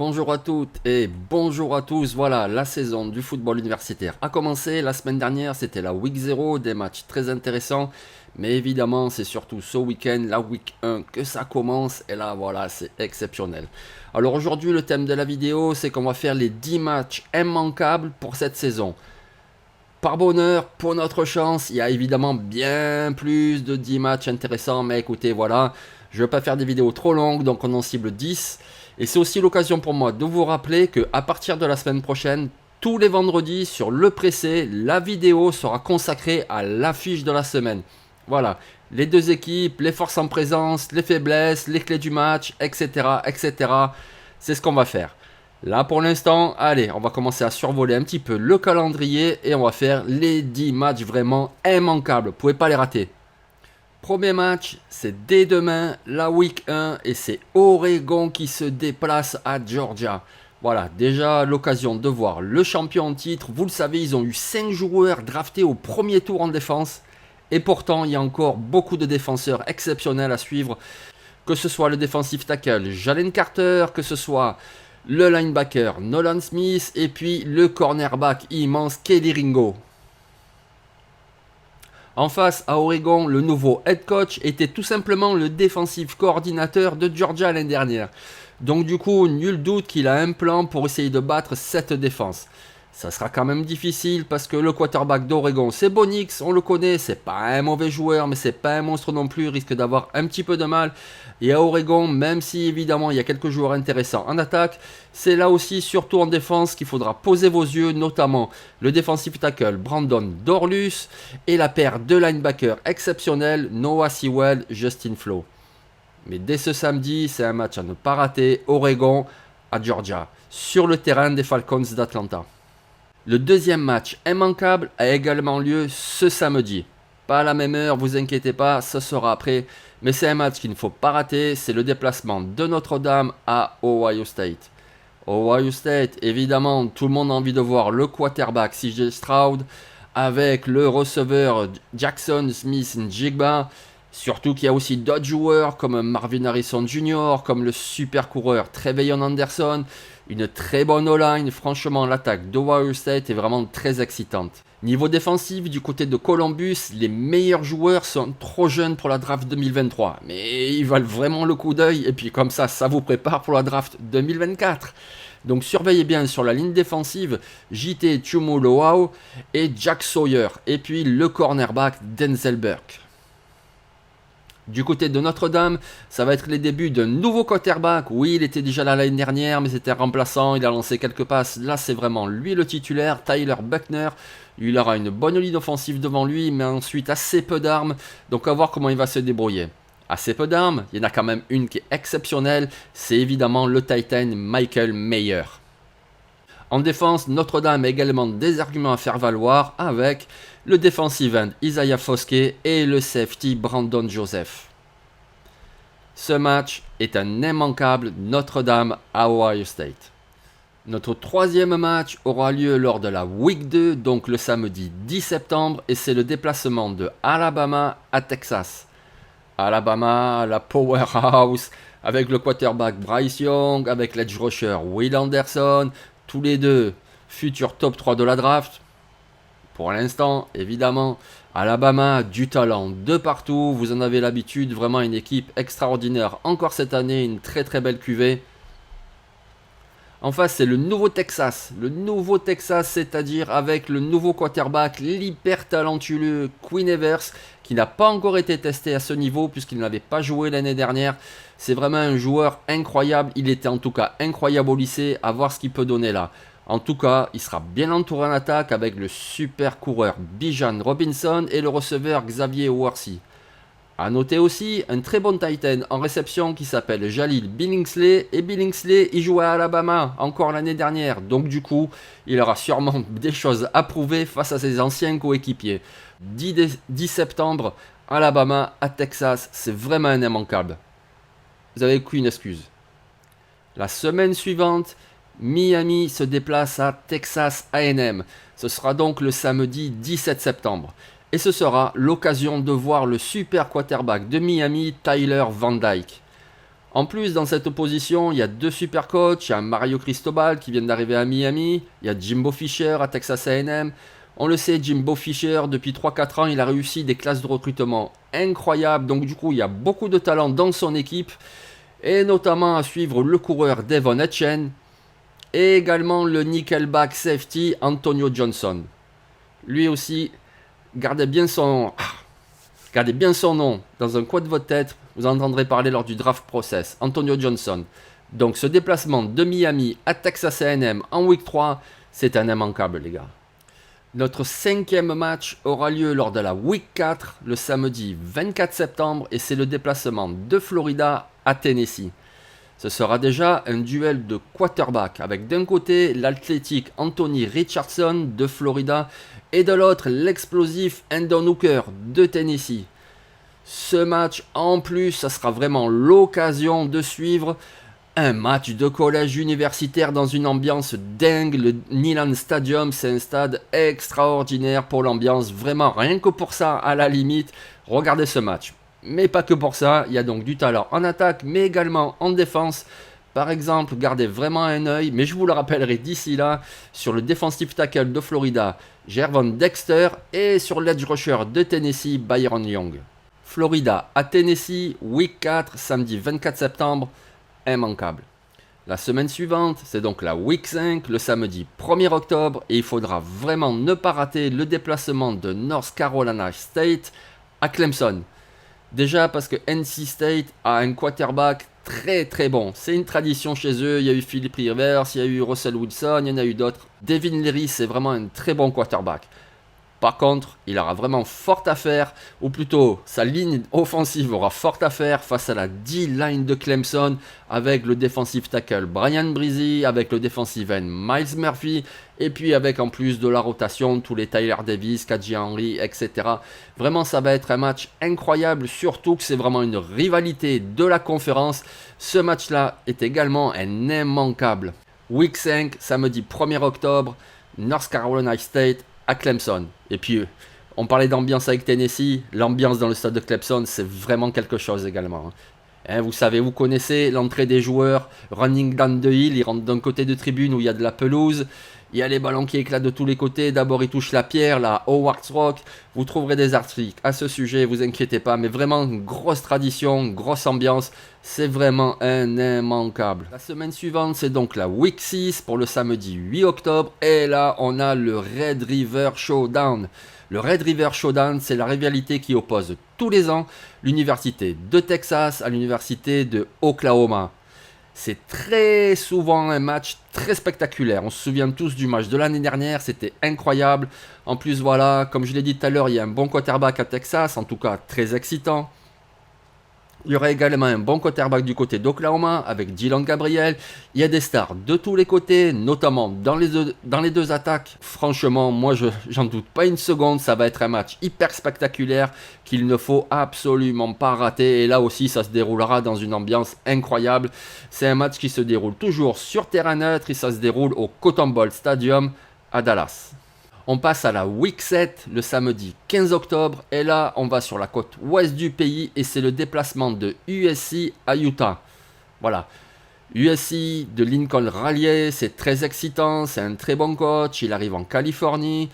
bonjour à toutes et bonjour à tous. Voilà, la saison du football universitaire a commencé. La semaine dernière, c'était la week 0, des matchs très intéressants. Mais évidemment, c'est surtout ce week-end, la week 1, que ça commence. Et là, voilà, c'est exceptionnel. Alors aujourd'hui, le thème de la vidéo, c'est qu'on va faire les 10 matchs immanquables pour cette saison. Par bonheur, pour notre chance, il y a évidemment bien plus de 10 matchs intéressants. Mais écoutez, voilà, je ne vais pas faire des vidéos trop longues, donc on en cible 10. Et c'est aussi l'occasion pour moi de vous rappeler qu'à partir de la semaine prochaine, tous les vendredis sur Le Pressé, la vidéo sera consacrée à l'affiche de la semaine. Voilà, les deux équipes, les forces en présence, les faiblesses, les clés du match, etc. etc. C'est ce qu'on va faire. Là pour l'instant, allez, on va commencer à survoler un petit peu le calendrier et on va faire les 10 matchs vraiment immanquables. Vous ne pouvez pas les rater. Premier match, c'est dès demain, la week 1, et c'est Oregon qui se déplace à Georgia. Voilà, déjà l'occasion de voir le champion en titre. Vous le savez, ils ont eu 5 joueurs draftés au premier tour en défense. Et pourtant, il y a encore beaucoup de défenseurs exceptionnels à suivre. Que ce soit le defensive tackle Jalen Carter, que ce soit le linebacker Nolan Smith, et puis le cornerback immense Kelly Ringo. En face, à Oregon, le nouveau head coach était tout simplement le defensive coordinateur de Georgia l'année dernière. Donc du coup, nul doute qu'il a un plan pour essayer de battre cette défense. Ça sera quand même difficile parce que le quarterback d'Oregon, c'est Bo Nix, on le connaît, c'est pas un mauvais joueur, mais c'est pas un monstre non plus, il risque d'avoir un petit peu de mal. Et à Oregon, même si évidemment il y a quelques joueurs intéressants en attaque, c'est là aussi surtout en défense qu'il faudra poser vos yeux, notamment le defensive tackle Brandon Dorlus et la paire de linebackers exceptionnels Noah Sewell, Justin Flo. Mais dès ce samedi, c'est un match à ne pas rater, Oregon à Georgia, sur le terrain des Falcons d'Atlanta. Le deuxième match immanquable a également lieu ce samedi. Pas à la même heure, vous inquiétez pas, ce sera après. Mais c'est un match qu'il ne faut pas rater, c'est le déplacement de Notre-Dame à Ohio State. Ohio State, évidemment, tout le monde a envie de voir le quarterback CJ Stroud avec le receveur Jackson Smith-Njigba. Surtout qu'il y a aussi d'autres joueurs comme Marvin Harrison Jr., comme le super coureur Treveyon Anderson. Une très bonne O-line, franchement l'attaque d'Ohio State est vraiment très excitante. Niveau défensif, du côté de Columbus, les meilleurs joueurs sont trop jeunes pour la draft 2023. Mais ils valent vraiment le coup d'œil et puis comme ça vous prépare pour la draft 2024. Donc surveillez bien sur la ligne défensive JT Chumuloau et Jack Sawyer. Et puis le cornerback Denzel Burke. Du côté de Notre-Dame, ça va être les débuts d'un nouveau quarterback. Oui, il était déjà là l'année dernière, mais c'était un remplaçant. Il a lancé quelques passes. Là, c'est vraiment lui le titulaire, Tyler Buckner. Il aura une bonne ligne offensive devant lui, mais ensuite assez peu d'armes. Donc, à voir comment il va se débrouiller. Assez peu d'armes, il y en a quand même une qui est exceptionnelle. C'est évidemment le Titan Michael Mayer. En défense, Notre-Dame a également des arguments à faire valoir avec le defensive end Isaiah Foskey et le safety Brandon Joseph. Ce match est un immanquable Notre-Dame à Ohio State. Notre troisième match aura lieu lors de la Week 2, donc le samedi 10 septembre, et c'est le déplacement de Alabama à Texas. Alabama, la powerhouse, avec le quarterback Bryce Young, avec l'edge rusher Will Anderson, tous les deux futurs top 3 de la draft. Pour l'instant, évidemment, Alabama, du talent de partout, vous en avez l'habitude, vraiment une équipe extraordinaire. Encore cette année, une très très belle cuvée. En face, c'est le nouveau Texas, c'est-à-dire avec le nouveau quarterback, l'hyper talentueux Quinn Evers, qui n'a pas encore été testé à ce niveau puisqu'il n'avait pas joué l'année dernière. C'est vraiment un joueur incroyable, il était en tout cas incroyable au lycée, à voir ce qu'il peut donner là. En tout cas, il sera bien entouré en attaque avec le super coureur Bijan Robinson et le receveur Xavier Worthy. A noter aussi un très bon Titan en réception qui s'appelle Jalil Billingsley. Et Billingsley, il jouait à Alabama encore l'année dernière. Donc du coup, il aura sûrement des choses à prouver face à ses anciens coéquipiers. 10 septembre, Alabama à Texas, c'est vraiment un immanquable. Vous avez qu'une excuse. La semaine suivante, Miami se déplace à Texas A&M. Ce sera donc le samedi 17 septembre. Et ce sera l'occasion de voir le super quarterback de Miami, Tyler Van Dyke. En plus, dans cette opposition, il y a 2 super coachs. Il y a Mario Cristobal qui vient d'arriver à Miami. Il y a Jimbo Fisher à Texas A&M. On le sait, Jimbo Fisher, depuis 3-4 ans, il a réussi des classes de recrutement incroyables. Donc du coup, il y a beaucoup de talent dans son équipe. Et notamment à suivre le coureur Devon Etchen. Et également le nickelback safety Antonio Johnson. Lui aussi, gardez bien son nom dans un coin de votre tête. Vous en entendrez parler lors du draft process. Antonio Johnson. Donc ce déplacement de Miami à Texas A&M en week 3, c'est un immanquable les gars. Notre 5e match aura lieu lors de la week 4, le samedi 24 septembre. Et c'est le déplacement de Florida à Tennessee. Ce sera déjà un duel de quarterback avec d'un côté l'athlétique Anthony Richardson de Florida et de l'autre l'explosif Hendon Hooker de Tennessee. Ce match en plus, ça sera vraiment l'occasion de suivre un match de collège universitaire dans une ambiance dingue. Le Neyland Stadium, c'est un stade extraordinaire pour l'ambiance, vraiment rien que pour ça à la limite, regardez ce match. Mais pas que pour ça, il y a donc du talent en attaque, mais également en défense. Par exemple, gardez vraiment un œil, mais je vous le rappellerai d'ici là, sur le defensive tackle de Florida, Gervon Dexter, et sur l'edge rusher de Tennessee, Byron Young. Florida à Tennessee, week 4, samedi 24 septembre, immanquable. La semaine suivante, c'est donc la week 5, le samedi 1er octobre, et il faudra vraiment ne pas rater le déplacement de North Carolina State à Clemson. Déjà parce que NC State a un quarterback très bon. C'est une tradition chez eux. Il y a eu Philip Rivers, il y a eu Russell Wilson, il y en a eu d'autres. Devin Leary, c'est vraiment un très bon quarterback. Par contre, il aura vraiment fort à faire, ou plutôt sa ligne offensive aura fort à faire face à la D-line de Clemson avec le defensive tackle Brian Bresee, avec le defensive end Miles Murphy, et puis avec en plus de la rotation tous les Tyler Davis, Kadji Henry, etc. Vraiment, ça va être un match incroyable, surtout que c'est vraiment une rivalité de la conférence. Ce match-là est également un immanquable. Week 5, samedi 1er octobre, North Carolina State à Clemson. Et puis, on parlait d'ambiance avec Tennessee. L'ambiance dans le stade de Clemson, c'est vraiment quelque chose également. Vous savez, vous connaissez l'entrée des joueurs, running down the hill, ils rentrent d'un côté de tribune où il y a de la pelouse. Il y a les ballons qui éclatent de tous les côtés. D'abord, ils touchent la pierre, la Howard Rock. Vous trouverez des articles à ce sujet, vous inquiétez pas. Mais vraiment, une grosse tradition, une grosse ambiance. C'est vraiment un immanquable. La semaine suivante, c'est donc la Week 6 pour le samedi 8 octobre. Et là, on a le Red River Showdown. Le Red River Showdown, c'est la rivalité qui oppose tous les ans l'université de Texas à l'université de Oklahoma. C'est très souvent un match très spectaculaire. On se souvient tous du match de l'année dernière, c'était incroyable. En plus, voilà, comme je l'ai dit tout à l'heure, il y a un bon quarterback à Texas, en tout cas très excitant. Il y aura également un bon quarterback du côté d'Oklahoma avec Dylan Gabriel. Il y a des stars de tous les côtés, notamment dans les deux attaques. Franchement, moi, j'en doute pas une seconde. Ça va être un match hyper spectaculaire qu'il ne faut absolument pas rater. Et là aussi, ça se déroulera dans une ambiance incroyable. C'est un match qui se déroule toujours sur terrain neutre et ça se déroule au Cotton Bowl Stadium à Dallas. On passe à la Week 7, le samedi 15 octobre, et là, on va sur la côte ouest du pays, et c'est le déplacement de USC à Utah. Voilà, USC de Lincoln Riley, c'est très excitant, c'est un très bon coach, il arrive en Californie,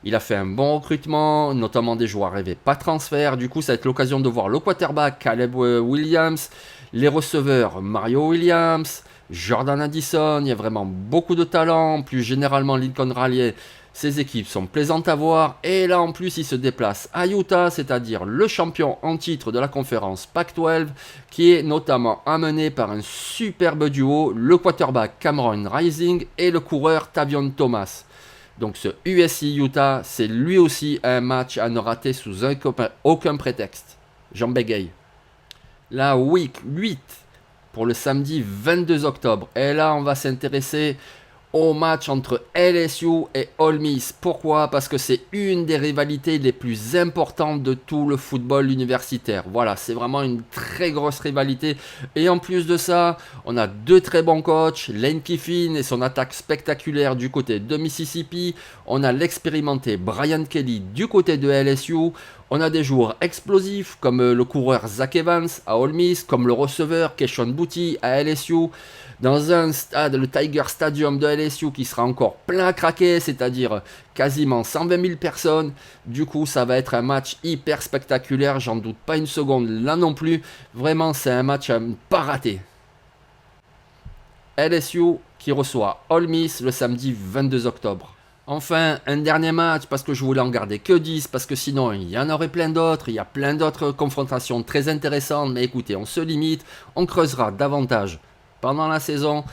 il a fait un bon recrutement, notamment des joueurs arrivés pas transfert, du coup ça va être l'occasion de voir le quarterback Caleb Williams, les receveurs Mario Williams, Jordan Addison, il y a vraiment beaucoup de talent, plus généralement Lincoln Riley. Ces équipes sont plaisantes à voir et là en plus ils se déplacent à Utah, c'est-à-dire le champion en titre de la conférence Pac-12 qui est notamment amené par un superbe duo, le quarterback Cameron Rising et le coureur Tavion Thomas. Donc ce USC Utah, c'est lui aussi un match à ne rater sous aucun prétexte. Jean bégaye. La Week 8 pour le samedi 22 octobre et là on va s'intéresser au match entre LSU et Ole Miss. Pourquoi? Parce que c'est une des rivalités les plus importantes de tout le football universitaire. Voilà, c'est vraiment une très grosse rivalité. Et en plus de ça, on a deux très bons coachs, Lane Kiffin et son attaque spectaculaire du côté de Mississippi. On a l'expérimenté Brian Kelly du côté de LSU. On a des joueurs explosifs comme le coureur Zach Evans à Ole Miss, comme le receveur Keshon Boutte à LSU, dans un stade, le Tiger Stadium de LSU qui sera encore plein à craquer, c'est-à-dire quasiment 120 000 personnes. Du coup, ça va être un match hyper spectaculaire, j'en doute pas une seconde là non plus. Vraiment, c'est un match à ne pas rater. LSU qui reçoit Ole Miss le samedi 22 octobre. Enfin, un dernier match, parce que je voulais en garder que 10, parce que sinon il y en aurait plein d'autres, il y a plein d'autres confrontations très intéressantes, mais écoutez, on se limite, on creusera davantage pendant la saison,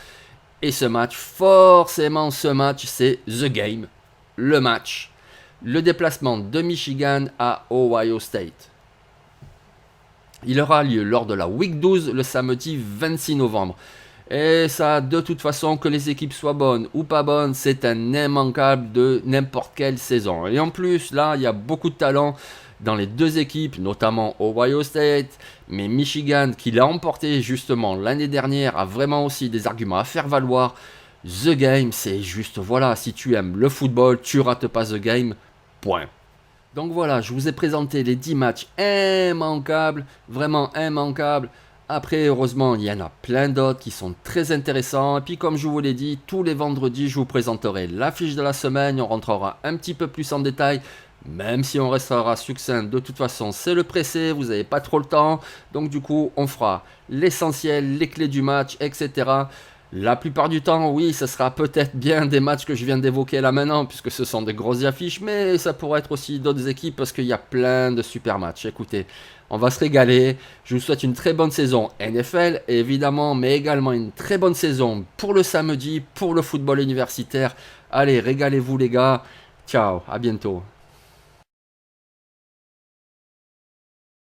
et ce match, forcément ce match, c'est The Game, le match, le déplacement de Michigan à Ohio State. Il aura lieu lors de la Week 12 le samedi 26 novembre. Et ça, de toute façon, que les équipes soient bonnes ou pas bonnes, c'est un immanquable de n'importe quelle saison. Et en plus, là, il y a beaucoup de talent dans les deux équipes, notamment Ohio State, mais Michigan, qui l'a emporté justement l'année dernière, a vraiment aussi des arguments à faire valoir. The Game, c'est juste, voilà, si tu aimes le football, tu rates pas The Game, point. Donc voilà, je vous ai présenté les 10 matchs immanquables, vraiment immanquables. Après, heureusement, il y en a plein d'autres qui sont très intéressants. Et puis, comme je vous l'ai dit, tous les vendredis, je vous présenterai l'affiche de la semaine. On rentrera un petit peu plus en détail, même si on restera succinct. De toute façon, c'est le pressé, vous n'avez pas trop le temps. Donc, du coup, on fera l'essentiel, les clés du match, etc. La plupart du temps, oui, ce sera peut-être bien des matchs que je viens d'évoquer là maintenant, puisque ce sont des grosses affiches, mais ça pourrait être aussi d'autres équipes, parce qu'il y a plein de super matchs. Écoutez, on va se régaler. Je vous souhaite une très bonne saison NFL, évidemment, mais également une très bonne saison pour le samedi, pour le football universitaire. Allez, régalez-vous les gars. Ciao, à bientôt.